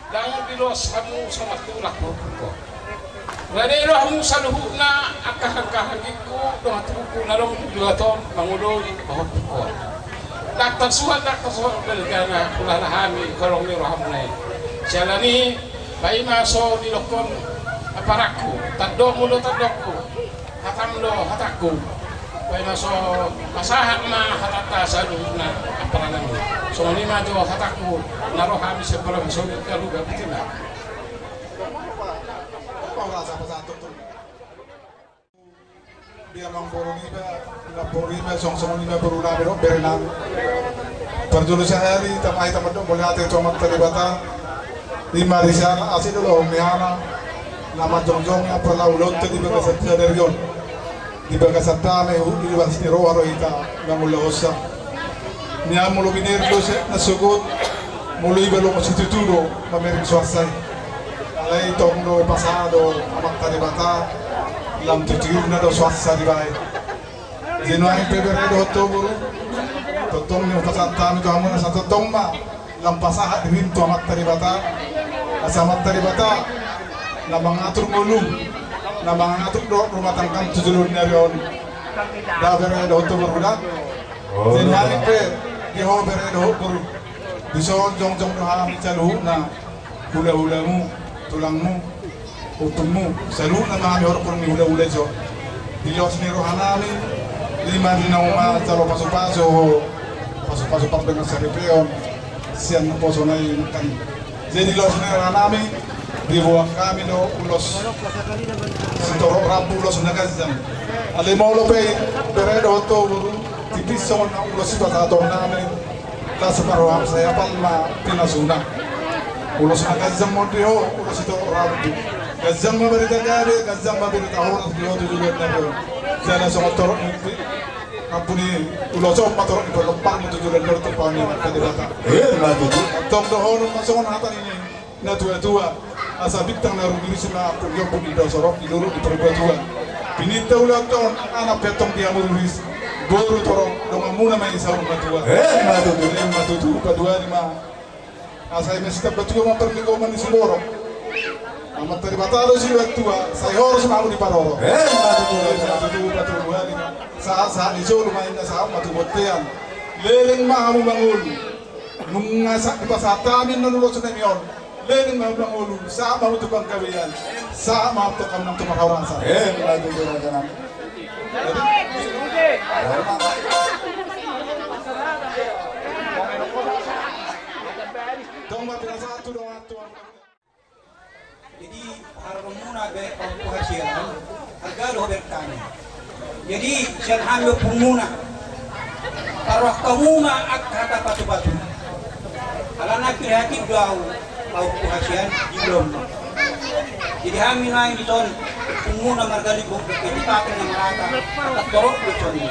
Dahil bilos hamu sa matulak ko. Ganero hamu sa luhu na akahagkahagig ko, dumatuko na lang bilaton, manguloy, mahot ko. Daktar suhan, belgana, kulalahami, kalong niro hamu na yun. Siya ni, bayi maso nilokon aparakku, tadok mulo tadokku, hatamlo hatakku. Bayi maso masahat na hatata sa luhu na aparanan mo. So ni majo hatakku, narohami sa parang sulit ka lugar, bitin na. Dia mangboroniba song-songiba berulabero berenang perjulu sehari tamai tamadong boleh hati comat teribatan lima risana asih dulu mihana nama jongjongnya pernah ulot di bagas sadarion di bagas sadane di bagas ni roharo ita ngamul hosa nia mulu binir dose nasugut mulu ibalo masituturo mamerik swasai alai tongdo pasado amak teribatan lam tujuh na do swasta di bay Januari Februari do Oktober totong ni pasatan to hamon sa totong ma lam pasahat din to amat taribata asamat taribata na mangatur ngulum na mangatur do rumah tangkang tujulun narion da bere do Oktober budak Januari pe di ho bere do Oktober biso jong do ha calu na hula-hulamu tulangmu utumu selalu nama kami orang pun hula-hula jo dilos ni rohanami lima dinama calo paso-paso dengan seripeon sian poso nai kan jadi los ni rohanami dibuang kami do ulos sitoro rabu ulos nagazam ale mau lope beredo to tipis son ulos sipata nami ta separuh saya palma pinasuna ulos nagazam modio ulos sitoro rabu Gazang mabarita kare, gazang mabarita horas di hotu juga nabi. Jana sama torok nanti, ampuni ulosok matorok itu lempar mutu juga nol terpani kadi bata. Maju tu. Tong dohor masukon hatan ini, na tua asa bintang naru diri sila pergi pun di sorok di dulu di perbuatan. Binita ulang tahun anak petong dia murulis, boru torok dong amuna main sahur matua. Maju tu kedua lima. Asa ini setiap batu mempergi kau mandi semborok. Amat terbatado si tua, saya harus mau di paroro. Matu buali. Saat itu lumayan saham matu botean. Leleng mahamu bangul. Nungasak di pasata min nanulos na miyon. Leleng mahamu bangul. Sa mau tukang kawiyan. Sa mau tukang nang tumahawan sa. Matu jangan. Toma pinasatu dong atuan. Jadi harumuna be pangkuhasian agalo bertani. Jadi sian hamil pumuna parwah kamuna ak kata batu-batu. Alana kreatif gau pangkuhasian dilom. Jadi hamil naik di ton pumuna margali buk jadi pakai nama rata tak torok beconi.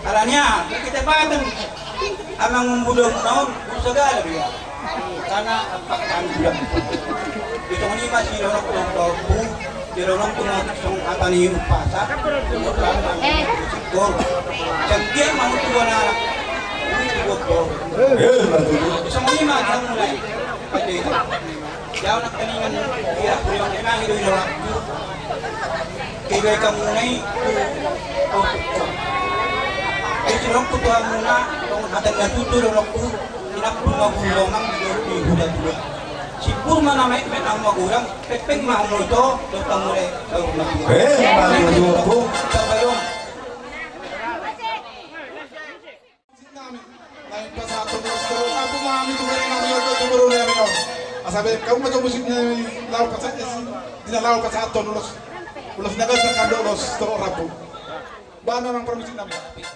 Alanya kita pakai amang membudong naon segala dia. Karena apa kan budak. Ito ni masih orang tua bu, di orang tua song atani upasa, gor. Jadi mau tua nak, gor. Semua ni mah kamu mulai. Jauh nak keningan dia beliau memang hidup orang. Kira kamu ni, jadi orang tua muna, orang ada yang tutur orang tua, tidak bunga bulongan di budak dua. Si Purma na may ang magulang, pekpek mahuno ito, tutang muli sa ulang. Maju aku. Kabayong. Lain pa sa atong rostro, ako mami tumere ng mga tumuro na yamin on. Asabi, kamu macam musik niya law pa sa dinalaw pa sa atong ulos nagas na kando ulos toro rapo. Ba na ng permisik namin. Kita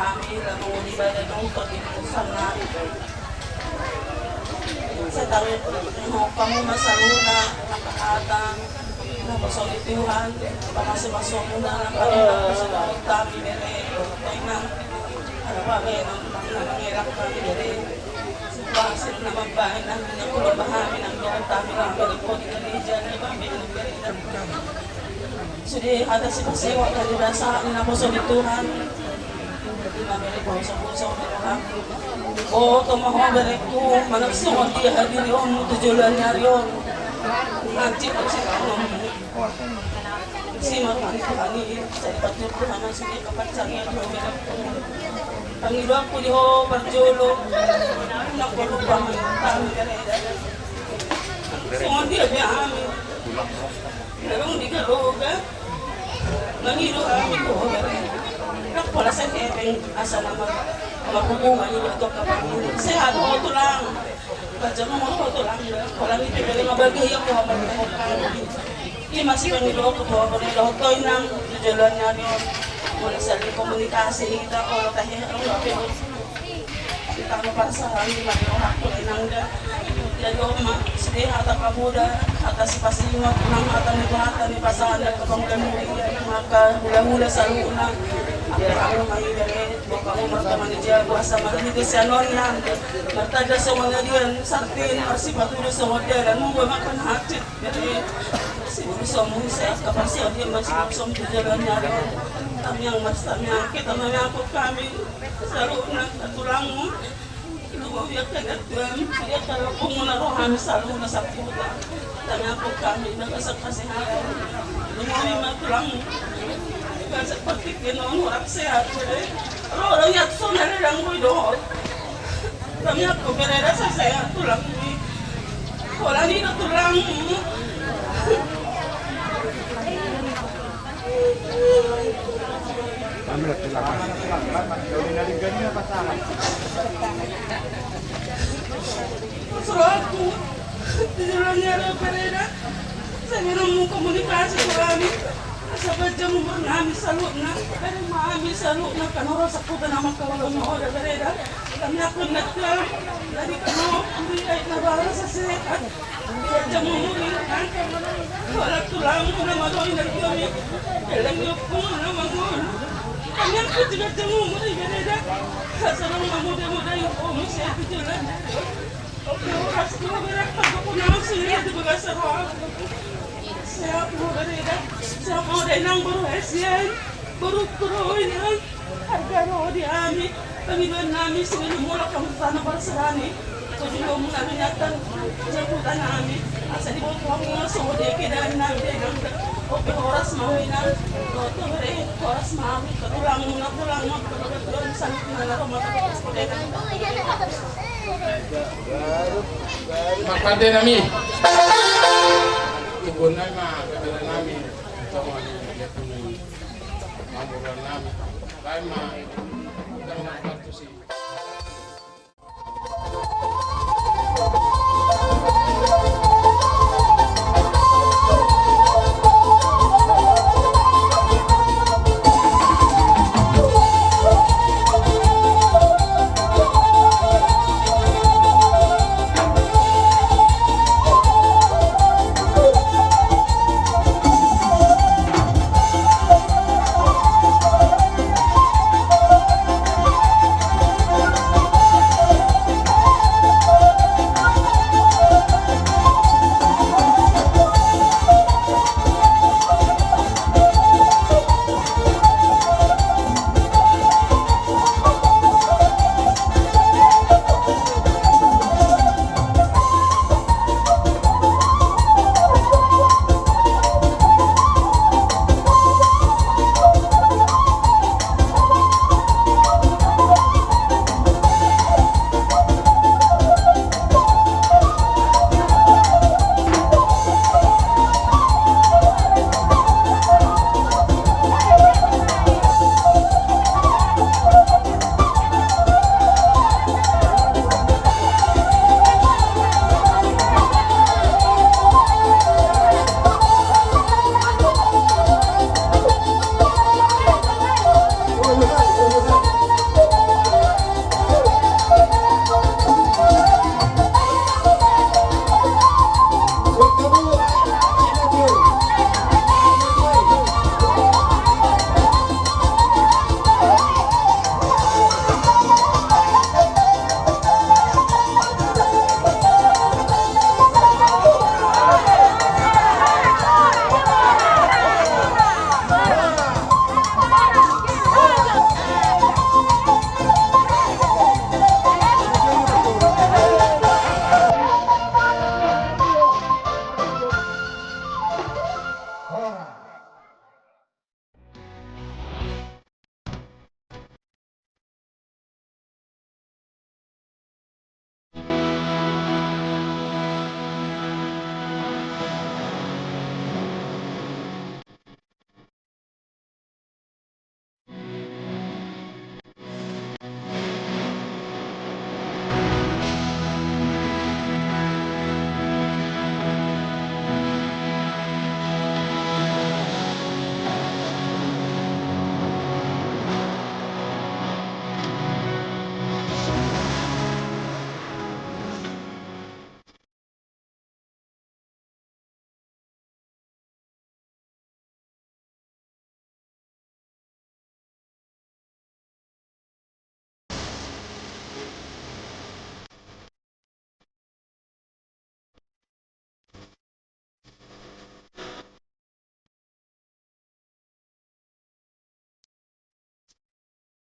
Kami lalu ibadah ng pag-inusan namin. Sa tawid kamu masaluna, nakaatang, napasolituhan, pakasimasok mo na ng Panginoon sa tawid kami mere, ay nang bagay ng nangyayarap kami mere. Sila na magbahay namin na kulabahamin ang doon kami ng Panginoon ni Kalijan, ay kami ng Kalijan. Sudi ada si Pasiwa kanila sa amin na pasolituhan. O tumahong direct ko, managsungon di hadir yun, tujulan niya yun. Nanti po si Kamam. Si Marmani, sa ipatyot ko naman sige kapatsangyan ko. Pangiluan ko di ho, Barjolo, nakurupa man kami kareda. Sungon di habi amin. Nalong di ka roga. Nangilo kami ko, kareda. Wala sa kepeng asa naman mapupungan yung ito kapag sehat mo ito lang badya mo ito lang walang ipipili mabagay ako magkakot kami masih panilo ko po ako nila hotoy ng jujulan niya rin mula sa komunikasi ito o tayo ang pero kita mo para sa hindi mag-iwak ko inangga layo sige hata kamuda hata si pasimat ng hata ni hata ni pasangan na kapanggan mo maka hula-hula sa luna ako mahigalit baka mo magkamanidya buwasa marinig siya noon yan martada sa mga diyan sartin marsi patuloy sa model ano ba makanahatit siguro sa mga isa kapasya di magsiguro sa mga jalan niya tamyang mas tamyang kita mamiyakot kami sa luna katulang mo lumawiyak ka gatuan siya kalapong mo na rohan sa luna sa puta tamyakot kami nagkasakasihan lumawi matulang mo kasi pagtik ganoon, warak sehat siya. Pero orang yatso na lang ko doon. Kami ako, perera sa sehat, tulang mo. Wala nito tulang mo. Kami tulang. Gawin na rin ganyan na pasahan. Surat ko. Tinulang niya na perera. Sabi mo komunikasi ko kami. Sabat jam namin sa loob na, pero maami sa loob na kanoro sa puta na magkawalo ng oras bereda. Kami ako nagka, lagi kano, hindi ay nabara sa sekat. Sabat jam muli, wala tulang mo na madoy na kami. Kailang yung kung na magulo. Kami ako sabat jam muli bereda. Kasarang mamuda-muda yung umusya pitulan. Okay, oras ko berak pag ako na ang sulit, di ba sa roa? Saya mau dari saya mau dari nang baru Asian baru ini harga roh di ami pemiluan nami sebelum mula kamu tanah berserani kalau mula niatan jemputan nami asal di bawah kamu semua dek dan nami oke horas mau inan tuh beri horas mau tulang kebetulan sangat mana rumah seperti Makante nami. Tugon na kabila namin ito mga mamuran namin dahil magpatusi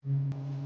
Thank